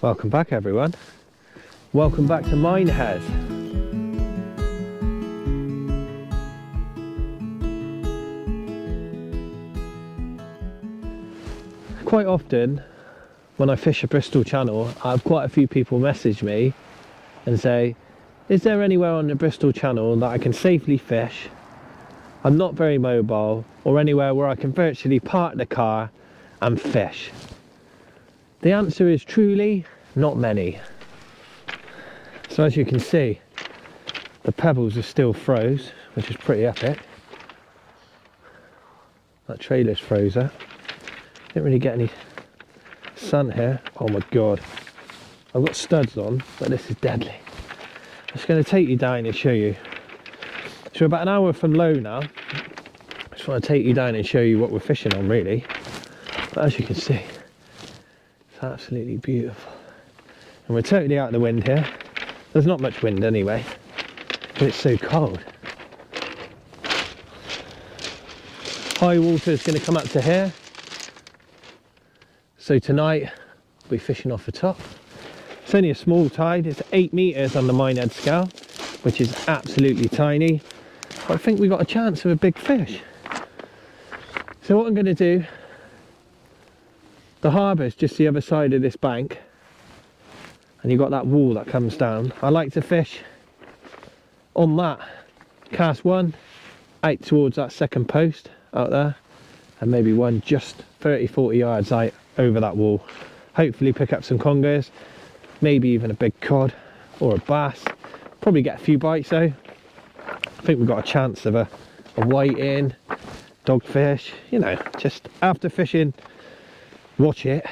Welcome back everyone. Welcome back to Minehead. Quite often when I fish a Bristol channel, I have quite a few people message me and say, is there anywhere on the Bristol channel that I can safely fish? I'm not very mobile, or anywhere where I can virtually park the car and fish. The answer is truly not many. So as you can see, the pebbles are still froze, which is pretty epic. That trailer's froze up. Didn't really get any sun here. Oh my god. I've got studs on, but this is deadly. I'm just going to take you down and show you. So we're about an hour from low now. I just want to take you down and show you what we're fishing on really. But as you can see, it's absolutely beautiful. And we're totally out of the wind here. There's not much wind anyway, but it's so cold. High water is going to come up to here. So tonight, we'll be fishing off the top. It's only a small tide, it's 8 meters on the Minehead scale, which is absolutely tiny. But I think we got a chance of a big fish. So what I'm going to do, the harbour's just the other side of this bank, and you've got that wall that comes down. I like to fish on that, cast one out towards that second post out there, and maybe one just 30-40 yards out over that wall. Hopefully pick up some congers, maybe even a big cod or a bass. Probably get a few bites though. I think we've got a chance of a whiting, dogfish, you know, just after fishing, watch it,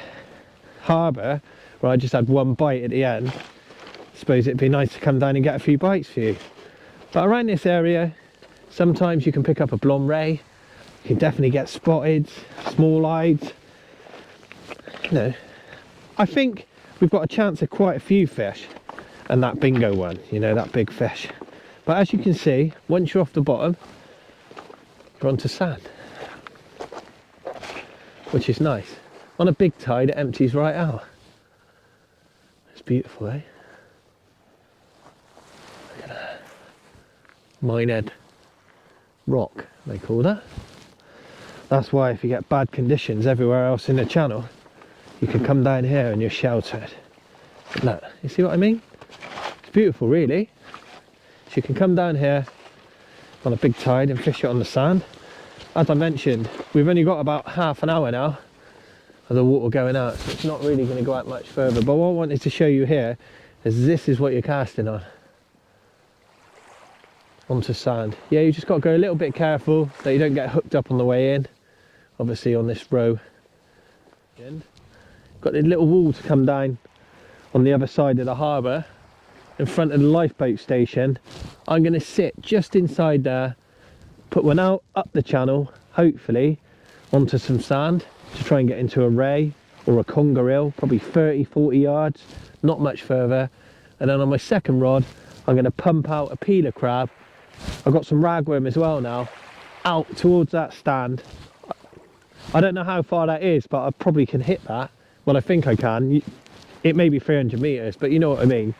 harbour, where I just had one bite at the end. I suppose it'd be nice to come down and get a few bites for you. But around this area, sometimes you can pick up a blonde ray, you can definitely get spotted, small eyed. You know, I think we've got a chance of quite a few fish, and that bingo one, you know, that big fish. But as you can see, once you're off the bottom, you're onto sand, which is nice. On a big tide, it empties right out. It's beautiful, eh? Look at that. Minehead rock, they call that. That's why if you get bad conditions everywhere else in the channel, you can come down here and you're sheltered. But look, you see what I mean? It's beautiful really. So you can come down here on a big tide and fish it on the sand. As I mentioned, we've only got about half an hour now of the water going out, so it's not really going to go out much further. But what I wanted to show you here is this is what you're casting on. Onto sand. Yeah, you just got to go a little bit careful that you don't get hooked up on the way in. Obviously on this row. Got the little wall to come down on the other side of the harbour in front of the lifeboat station. I'm going to sit just inside there, put one out up the channel, hopefully onto some sand to try and get into a ray or a conger eel, probably 30-40 yards, not much further. And then on my second rod I'm going to pump out a peeler crab. I've got some ragworm as well now, out towards that stand. I don't know how far that is, but I probably can hit that. Well, I think I can. It may be 300 meters, but you know what I mean.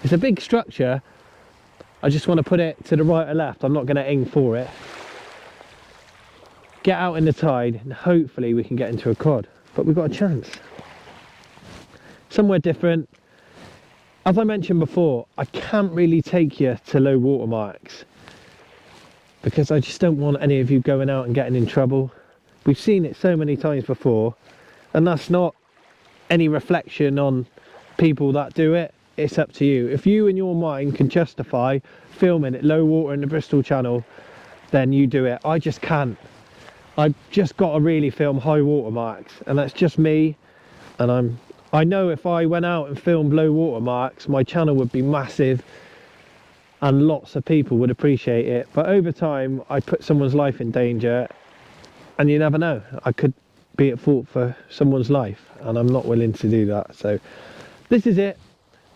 It's a big structure. I just want to put it to the right or left. I'm not going to aim for it. Get out in the tide and hopefully we can get into a cod. But we've got a chance. Somewhere different. As I mentioned before, I can't really take you to low water marks because I just don't want any of you going out and getting in trouble. We've seen it so many times before, and that's not any reflection on people that do it. It's up to you. If you in your mind can justify filming at low water in the Bristol Channel, then you do it. I just can't. I've just got to really film high water marks, and that's just me. And I know if I went out and filmed low water marks, my channel would be massive and lots of people would appreciate it. But over time, I put someone's life in danger, and you never know. I could be at fault for someone's life, and I'm not willing to do that. So this is it.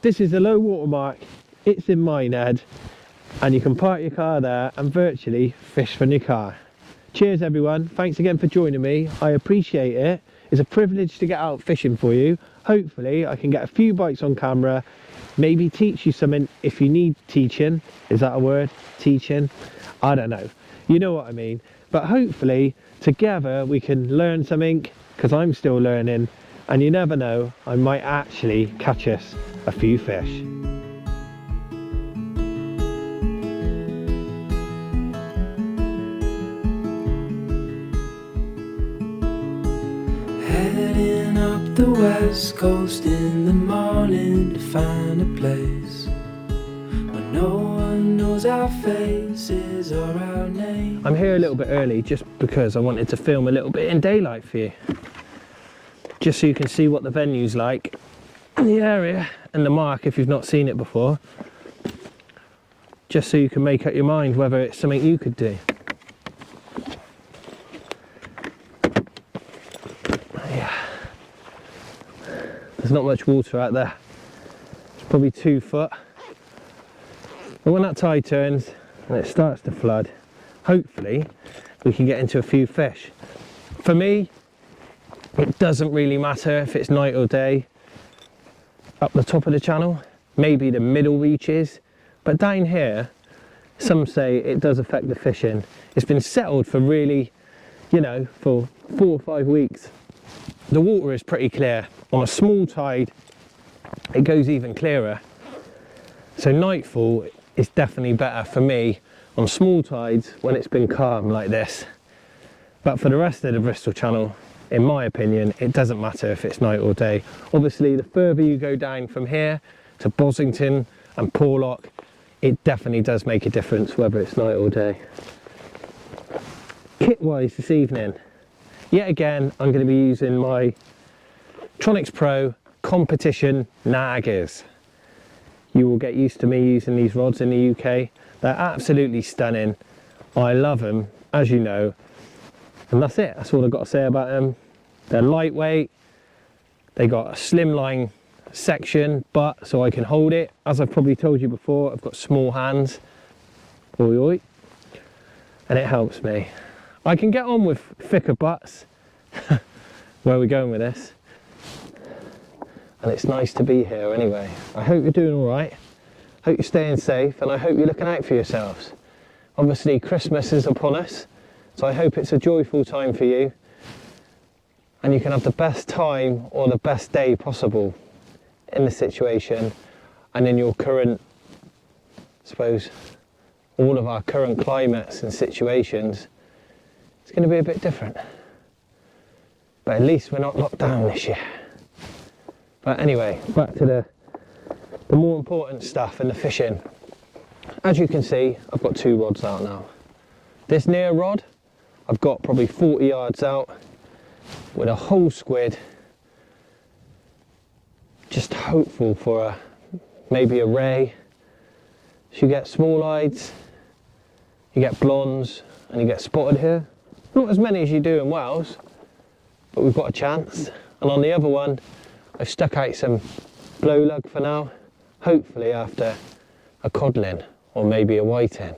This is the low water mark. It's in Minehead, and you can park your car there and virtually fish from your car. Cheers everyone, thanks again for joining me. I appreciate it. It's a privilege to get out fishing for you. hopefully I can get a few bites on camera, maybe teach you something if you need teaching. Is that a word? Teaching? I don't know. You know what I mean. But hopefully together we can learn something, because I'm still learning, and you never know, I might actually catch us a few fish. Heading up the west coast in the morning to find a place where no one knows our faces or our names. I'm here a little bit early just because I wanted to film a little bit in daylight for you, just so you can see what the venue's like in the area and the mark if you've not seen it before, just so you can make up your mind whether it's something you could do. There's not much water out there. It's probably 2 foot. But when that tide turns and it starts to flood, hopefully we can get into a few fish. For me, it doesn't really matter if it's night or day. Up the top of the channel, maybe the middle reaches, but down here, some say it does affect the fishing. It's been settled for really, you know, for 4 or 5 weeks. The water is pretty clear. On a small tide, it goes even clearer. So nightfall is definitely better for me on small tides when it's been calm like this. But for the rest of the Bristol Channel, in my opinion, it doesn't matter if it's night or day. Obviously, the further you go down from here to Bosington and Porlock, it definitely does make a difference whether it's night or day. Kit-wise this evening, yet again, I'm going to be using my Tronics Pro competition naggers. You will get used to me using these rods in the UK. They're absolutely stunning. I love them, as you know. And that's it. That's all I've got to say about them. They're lightweight. They got a slimline section, but so I can hold it. As I've probably told you before, I've got small hands. Oi, oi. And it helps me. I can get on with thicker butts. Where are we going with this? And it's nice to be here anyway. I hope you're doing all right. Hope you're staying safe, and I hope you're looking out for yourselves. Obviously, Christmas is upon us, so I hope it's a joyful time for you, and you can have the best time or the best day possible in the situation and in your current, I suppose, all of our current climates and situations. It's going to be a bit different, but at least we're not locked down this year. But anyway, back to the more important stuff and the fishing. As you can see, I've got 2 rods out now. This near rod, I've got probably 40 yards out with a whole squid. Just hopeful for maybe a ray. So you get small eyes, you get blondes, and you get spotted here. Not as many as you do in Wales, but we've got a chance. And on the other one, I've stuck out some blow lug for now, hopefully after a codlin or maybe a whiting.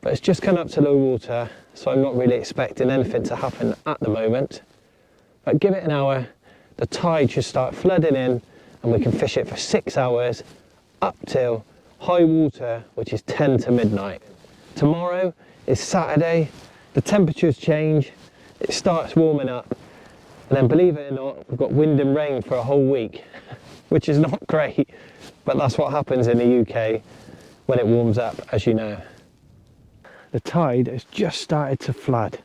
But it's just come up to low water, so I'm not really expecting anything to happen at the moment. But give it an hour, the tide should start flooding in, and we can fish it for 6 hours up till high water, which is 10 to midnight. Tomorrow is Saturday, the temperatures change, it starts warming up. And then, believe it or not, we've got wind and rain for a whole week, which is not great, but that's what happens in the UK when it warms up, as you know. The tide has just started to flood.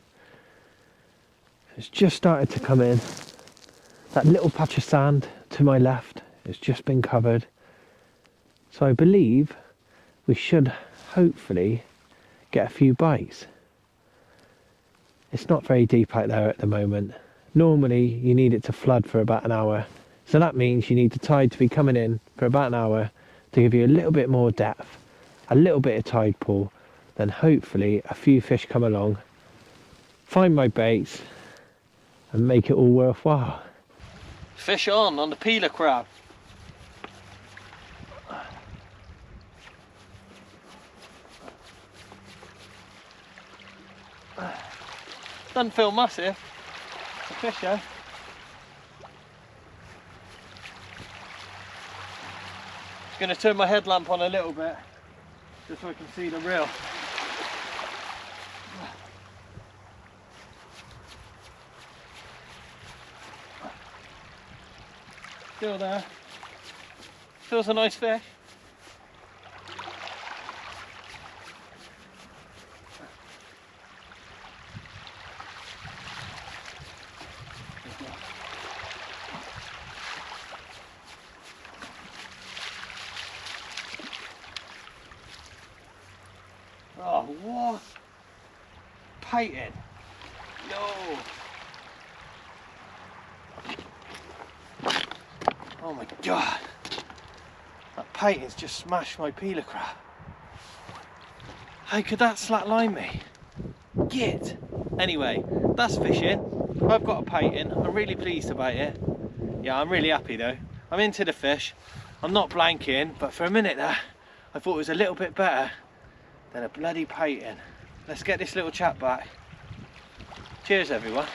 It's just started to come in. That little patch of sand to my left has just been covered. So I believe we should hopefully get a few bites. It's not very deep out there at the moment. Normally you need it to flood for about an hour, so that means you need the tide to be coming in for about an hour to give you a little bit more depth, a little bit of tide pull, then hopefully a few fish come along, find my baits and make it all worthwhile. Fish on the peeler crab. Doesn't feel massive, the fish though. Just going to turn my headlamp on a little bit, just so I can see the reel. Still there. Feels a nice fish. Oh, what? Painting. No. Oh my god. That painting's just smashed my peeler crab. How could that slack line me? Git. Anyway, that's fishing. I've got a painting. I'm really pleased about it. Yeah, I'm really happy though. I'm into the fish. I'm not blanking, but for a minute there, I thought it was a little bit better than a bloody painting. Let's get this little chap back. Cheers everyone.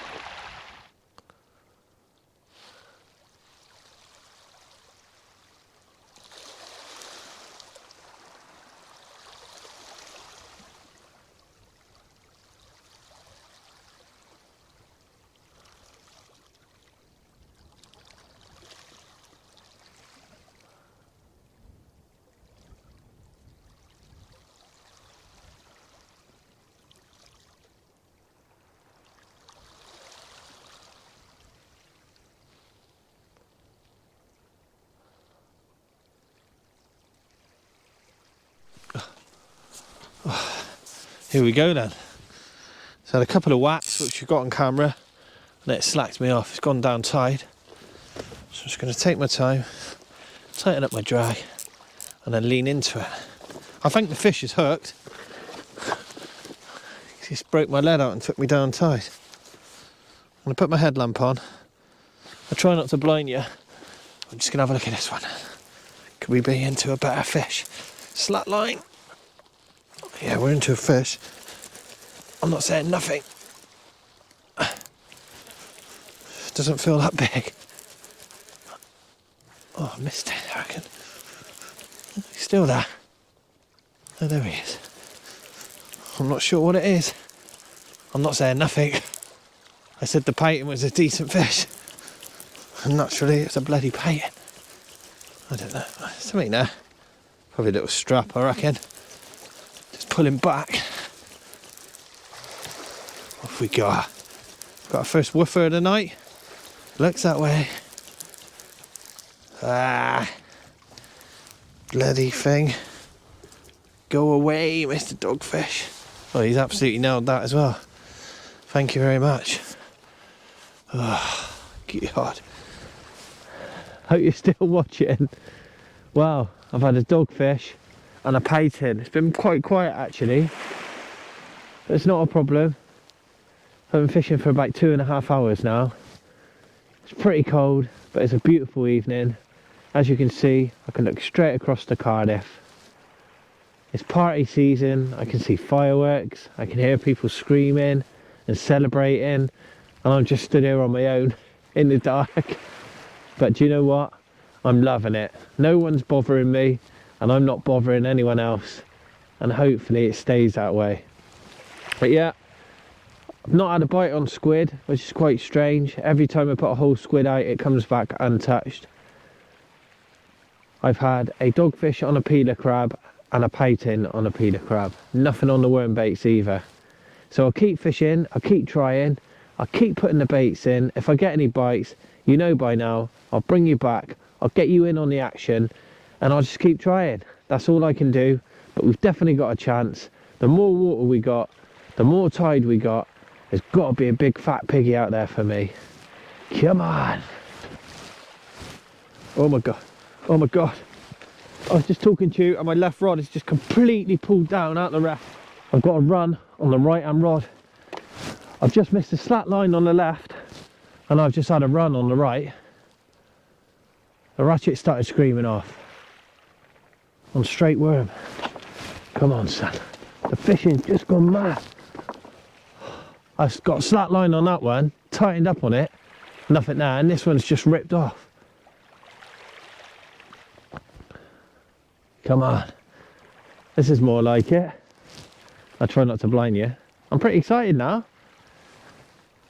Here we go then. So I had a couple of whacks which you got on camera and it slacked me off. It's gone down tide. So I'm just going to take my time, tighten up my drag and then lean into it. I think the fish is hooked. He just broke my lead out and took me down tide. I'm going to put my headlamp on. I try not to blind you. I'm just going to have a look at this one. Could we be into a better fish? Slack line. Yeah, we're into a fish. I'm not saying nothing. Doesn't feel that big. Oh, I missed it, I reckon. He's still there. Oh, there he is. I'm not sure what it is. I'm not saying nothing. I said the painting was a decent fish. And naturally, it's a bloody painting. I don't know. Something there. Probably a little strap, I reckon. Just pull him back. Off we go. Got our first woofer of the night. Looks that way. Ah, bloody thing. Go away, Mr. Dogfish. Oh, he's absolutely nailed that as well. Thank you very much. Oh, God. Hope you're still watching. Wow, I've had a dogfish and a painting. It's been quite quiet actually. But it's not a problem. I've been fishing for about 2.5 hours now. It's pretty cold, but it's a beautiful evening. As you can see, I can look straight across to Cardiff. It's party season. I can see fireworks. I can hear people screaming and celebrating. And I'm just stood here on my own in the dark. But do you know what? I'm loving it. No one's bothering me and I'm not bothering anyone else. And hopefully it stays that way. But yeah, I've not had a bite on squid, which is quite strange. Every time I put a whole squid out, it comes back untouched. I've had a dogfish on a peeler crab and a painting on a peeler crab. Nothing on the worm baits either. So I'll keep fishing, I'll keep trying, I'll keep putting the baits in. If I get any bites, you know by now, I'll bring you back, I'll get you in on the action, and I'll just keep trying. That's all I can do, but we've definitely got a chance. The more water we got, the more tide we got, there's got to be a big fat piggy out there for me. Come on. Oh my God, oh my God. I was just talking to you and my left rod is just completely pulled down out the rest. I've got to run on the right hand rod. I've just missed a slack line on the left and I've just had a run on the right. The ratchet started screaming off on straight worm. Come on, son. The fishing's just gone mad. I've got a slack line on that one, tightened up on it, nothing there, and this one's just ripped off. Come on. This is more like it. I try not to blind you. I'm pretty excited now.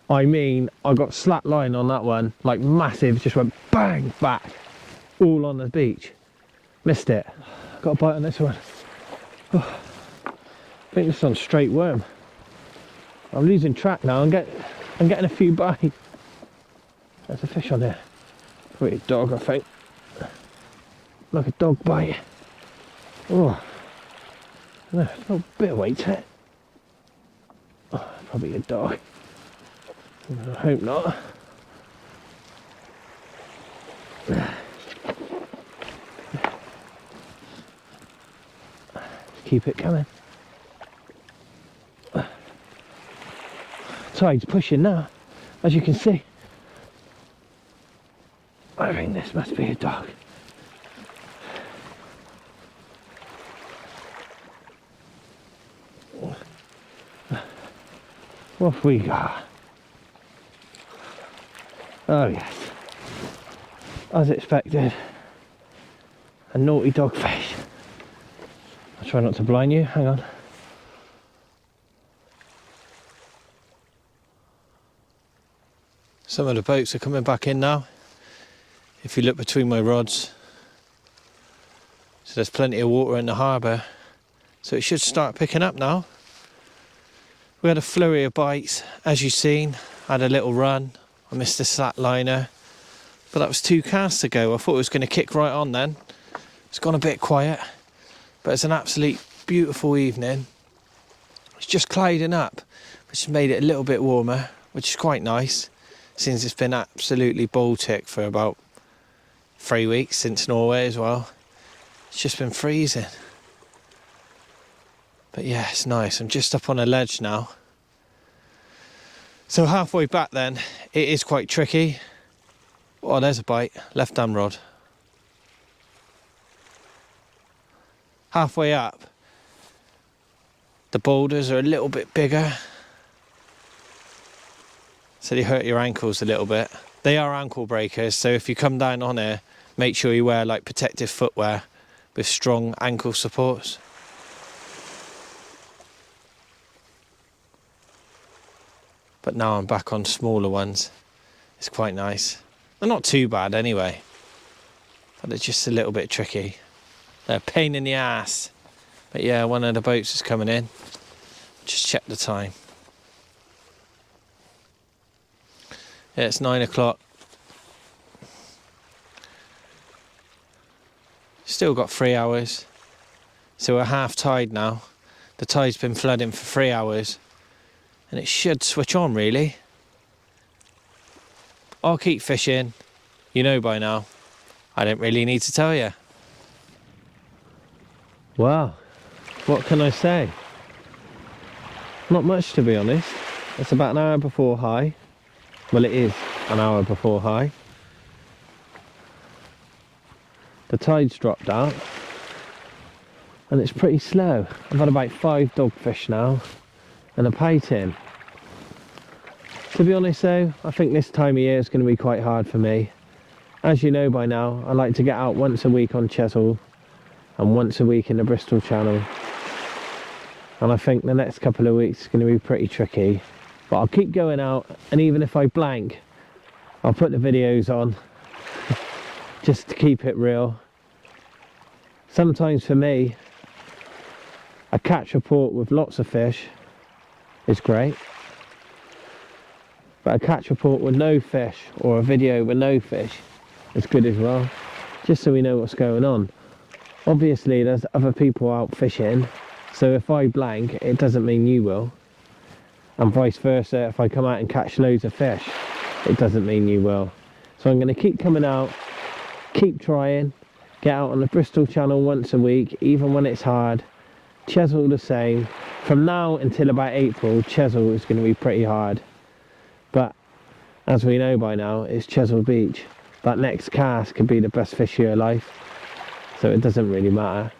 I mean, I got slack line on that one, like massive, just went bang, back, all on the beach. Missed it. Got a bite on this one. Oh, I think this is on straight worm. I'm losing track now. I'm getting a few bites. There's a fish on there. Probably a dog, I think. Like a dog bite. Oh, no, a bit of weight to it. Oh, probably a dog. I hope not. Keep it coming. Tide's pushing now, as you can see. I think this must be a dog. What have we got? Oh yes, as expected, a naughty dogfish. I'll try not to blind you, hang on. Some of the boats are coming back in now, if you look between my rods. So there's plenty of water in the harbour, so it should start picking up now. We had a flurry of bites, as you've seen. I had a little run, I missed the slack liner, but that was 2 casts ago. I thought it was going to kick right on then. It's gone a bit quiet, but it's an absolute beautiful evening. It's just clouding up, which has made it a little bit warmer, which is quite nice, since it's been absolutely Baltic for about 3 weeks, since Norway as well. It's just been freezing. But yeah, it's nice. I'm just up on a ledge now. So halfway back then, it is quite tricky. Oh, there's a bite, left hand rod. Halfway up, the boulders are a little bit bigger, so they hurt your ankles a little bit. They are ankle breakers, so if you come down on here, make sure you wear like protective footwear with strong ankle supports. But now I'm back on smaller ones. It's quite nice. They're not too bad anyway, but they're just a little bit tricky. They're a pain in the ass. But yeah, one of the boats is coming in. Just check the time. Yeah, it's 9 o'clock. Still got 3 hours. So we're half tide now. The tide's been flooding for 3 hours. And it should switch on really. I'll keep fishing. You know by now. I don't really need to tell you. Wow, what can I say? Not much, to be honest. It's about an hour before high. Well, it is an hour before high. The tide's dropped out and it's pretty slow. I've had about 5 dogfish now and a painting. To be honest though, I think this time of year is going to be quite hard for me. As you know by now, I like to get out once a week on Chesil and once a week in the Bristol channel. And I think the next couple of weeks is going to be pretty tricky. But I'll keep going out, and even if I blank, I'll put the videos on just to keep it real. Sometimes for me, a catch report with lots of fish is great. But a catch report with no fish, or a video with no fish, is good as well. Just so we know what's going on. Obviously there's other people out fishing, so if I blank, it doesn't mean you will. And vice versa, if I come out and catch loads of fish, it doesn't mean you will. So I'm going to keep coming out, keep trying, get out on the Bristol channel once a week, even when it's hard. Chesil the same. From now until about April, Chesil is going to be pretty hard. But as we know by now, it's Chesil Beach. That next cast could be the best fish of your life, so it doesn't really matter.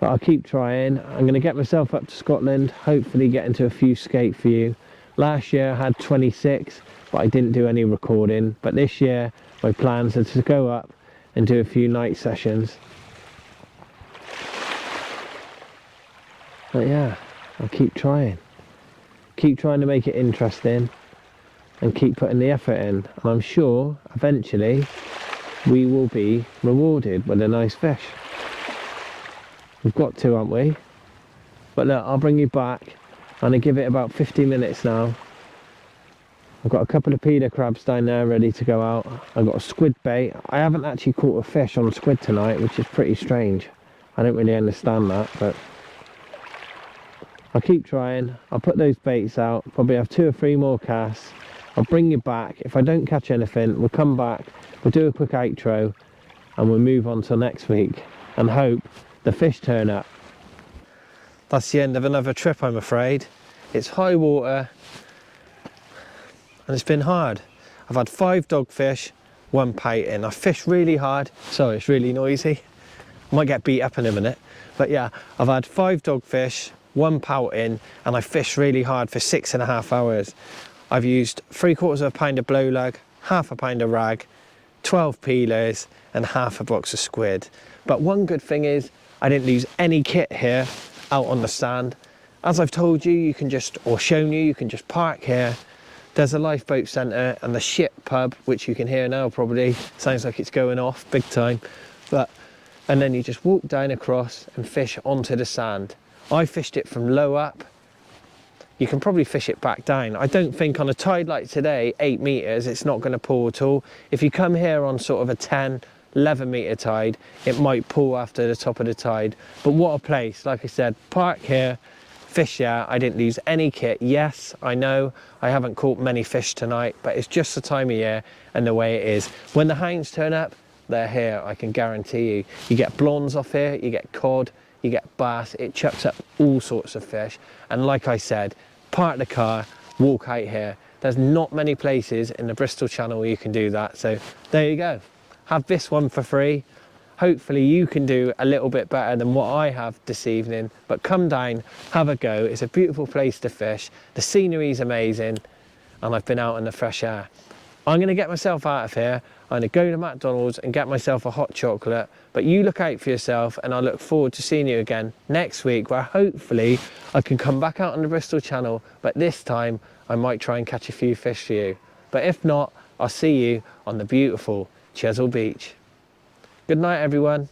But I'll keep trying. I'm going to get myself up to Scotland, hopefully get into a few skate for you. Last year I had 26, but I didn't do any recording. But this year my plans are to go up and do a few night sessions. But yeah, I'll keep trying. Keep trying to make it interesting and keep putting the effort in. And I'm sure eventually we will be rewarded with a nice fish. We've got to, haven't we? But look, I'll bring you back. I'm going to give it about 50 minutes now. I've got a couple of peeler crabs down there ready to go out. I've got a squid bait. I haven't actually caught a fish on squid tonight, which is pretty strange. I don't really understand that, but I'll keep trying. I'll put those baits out, probably have 2 or 3 more casts. I'll bring you back. If I don't catch anything, we'll come back, we'll do a quick outro, and we'll move on till next week and hope the fish turn up. That's the end of another trip, I'm afraid. It's high water and it's been hard. I've had 5 dogfish, 1 pouting. I fished really hard. Sorry, it's really noisy. I might get beat up in a minute. But yeah, I've had 5 dogfish, 1 pouting, and I fished really hard for 6.5 hours. I've used 3/4 pound of blow lug, half a pound of rag, 12 peelers, and half a box of squid. But one good thing is I didn't lose any kit here out on the sand. As I've told you, you can just, or shown you, you can just park here. There's a lifeboat centre and the ship pub, which you can hear now probably. Sounds like it's going off big time. And then you just walk down across and fish onto the sand. I fished it from low up. You can probably fish it back down. I don't think on a tide like today, 8 metres, it's not going to pull at all. If you come here on sort of a 10, 11 metre tide, it might pull after the top of the tide. But what a place, like I said, park here, fish here. I didn't lose any kit. Yes, I know I haven't caught many fish tonight, but it's just the time of year and the way it is. When the hounds turn up, they're here, I can guarantee you. You get blondes off here, you get cod, you get bass, it chucks up all sorts of fish. And like I said, park the car, walk out here. There's not many places in the Bristol Channel where you can do that. So there you go. Have this one for free. Hopefully you can do a little bit better than what I have this evening, but come down, have a go. It's a beautiful place to fish. The scenery is amazing, and I've been out in the fresh air. I'm gonna get myself out of here. I'm gonna go to McDonald's and get myself a hot chocolate, but you look out for yourself, and I look forward to seeing you again next week, where hopefully I can come back out on the Bristol Channel, but this time I might try and catch a few fish for you. But if not, I'll see you on the beautiful Chesil Beach. Good night, everyone.